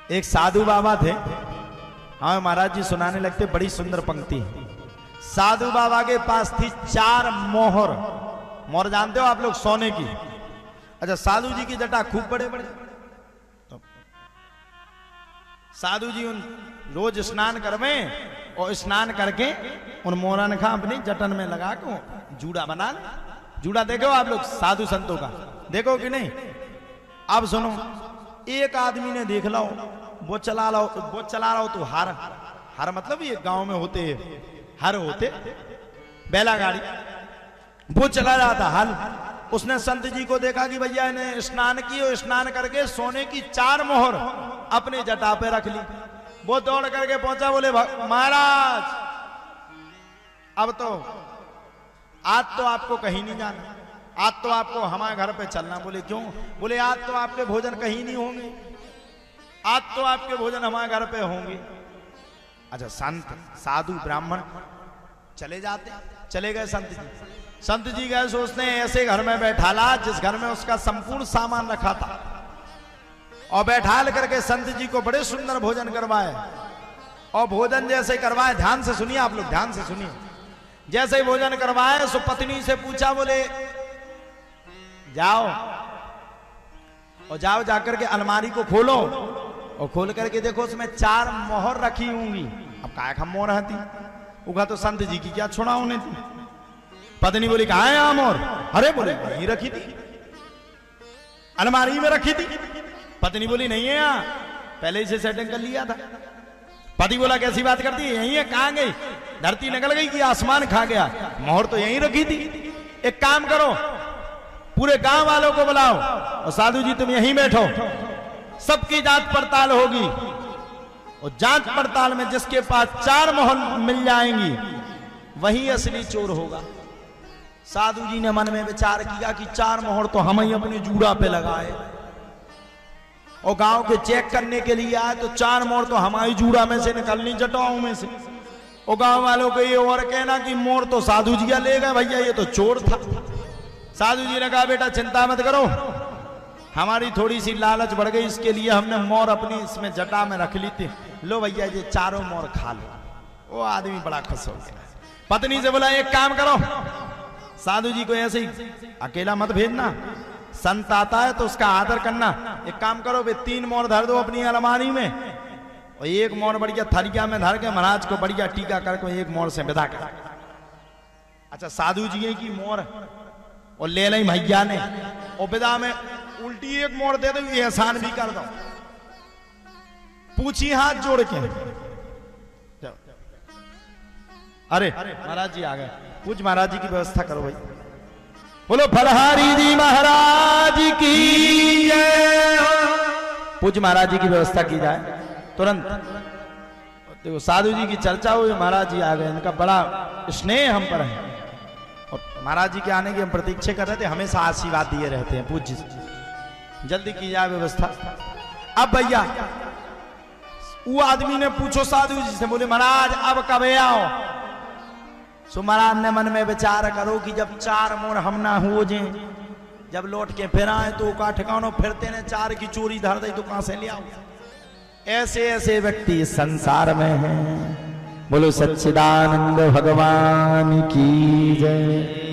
एक साधु बाबा थे। हाँ महाराज जी सुनाने लगते, बड़ी सुंदर पंक्ति। साधु बाबा के पास थी 4 मोहर। मोहर जानते हो आप लोग, सोने की। अच्छा, साधु जी की जटा खूब बड़े बड़े। तो साधु जी उन रोज स्नान करवे और स्नान करके उन मोहरन का अपनी जटन में लगा के जूड़ा बना। जूड़ा देखो आप लोग साधु संतों का, देखो कि नहीं? अब सुनो, एक आदमी ने देख लो वो चला रहा हो तो हर मतलब ये गांव में होते हर होते बैला गाड़ी, वो चला रहा था हल। उसने संत जी को देखा कि भैया ने स्नान की और स्नान करके सोने की 4 मोहर अपने जटा पे रख ली। वो दौड़ करके पहुंचा, बोले महाराज अब तो आज तो आपको कहीं नहीं जाना, आज तो आपको हमारे घर पे चलना। बोले क्यों? बोले आज तो आपके भोजन कहीं नहीं होंगे, आज तो आपके भोजन हमारे घर पे होंगे। अच्छा, संत साधु ब्राह्मण चले जाते, चले गए संत जी। संत जी गए, सोचते हैं ऐसे घर में बैठाला जिस घर में उसका संपूर्ण सामान रखा था, और बैठाल करके संत जी को बड़े सुंदर भोजन करवाए। और भोजन जैसे करवाए, ध्यान से सुनिए आप लोग, ध्यान से सुनिए। जैसे भोजन करवाए सो पत्नी से पूछा, बोले जाओ और जाओ जाकर के अलमारी को खोलो और खोल करके देखो उसमें 4 मोहर रखी होंगी। अब काय खम मोहर हती उगा, तो संत जी की क्या छोड़ा होने थी। पत्नी बोली कहाँ है मोहर? अरे बोले वहीं रखी थी, अलमारी में रखी थी। पत्नी बोली नहीं है यहाँ, पहले इसे सेटिंग कर लिया था। पति बोला कैसी बात करती है, यहीं है। कहाँ गई? धरती निकल गई कि आसमान खा गया? मोहर तो यहीं रखी थी। एक काम करो, पूरे गांव वालों को बुलाओ और साधु जी तुम यहीं बैठो, सबकी जांच पड़ताल होगी, और जांच पड़ताल में जिसके पास 4 मोहर मिल जाएंगी वही असली चोर होगा। साधु जी ने मन में विचार किया कि 4 मोहर तो हम ही अपने जूड़ा पे लगाए, और गांव के चेक करने के लिए आए तो 4 मोहर तो हमारी जूड़ा में से निकलनी, जटाओं में से। और गांव वालों को ये और कहना कि मोहर तो साधु जी का ले गए, भैया ये तो चोर था। साधु जी ने कहा बेटा चिंता मत करो, हमारी थोड़ी सी लालच बढ़ गई, इसके लिए हमने मोहर अपनी इसमें जटा में रख ली थी। लो भैया ये 4 मोहर खा लो। वो आदमी बड़ा खुश हो गया। पत्नी से बोला एक काम करो, साधु जी को ऐसे ही अकेला मत भेजना, संत आता है तो उसका आदर करना। एक काम करो, वे 3 मोहर धर दो अपनी अलमारी में, और 1 मोहर बढ़िया थरिया में धर के महाराज को बढ़िया टीका करके 1 मोहर से विदा कर। अच्छा, साधु जी की मोहर और ले ली भैया ने, और विदा में उल्टी 1 मोहर दे दो, ये एहसान भी कर दो। पूछी हाथ जोड़ के, अरे महाराज जी आ गए, पूछ महाराज जी की व्यवस्था करो भाई। बोलो फलहारी जी महाराज की जय। पूछ महाराज जी की व्यवस्था की जाए तुरंत। देखो साधु जी की चर्चा हुई, महाराज जी आ गए, इनका बड़ा स्नेह हम पर है, और महाराज जी के आने की हम प्रतीक्षा कर रहे थे, हमेशा आशीर्वाद दिए रहते हैं। पूज्य जल्दी की जाए व्यवस्था। अब भैया वो आदमी ने पूछो साधु जी से, बोले महाराज अब कब आओ? सो महाराज ने मन में विचार करो कि जब 4 मोहर हम ना हो जाए, जब लौट के फिर आए तो का ठिकानो, फिरते ने 4 की चोरी धर दी तो कहां से ले आओ? ऐसे ऐसे व्यक्ति इस संसार में हैं। बोलो सच्चिदानंद भगवान की जय।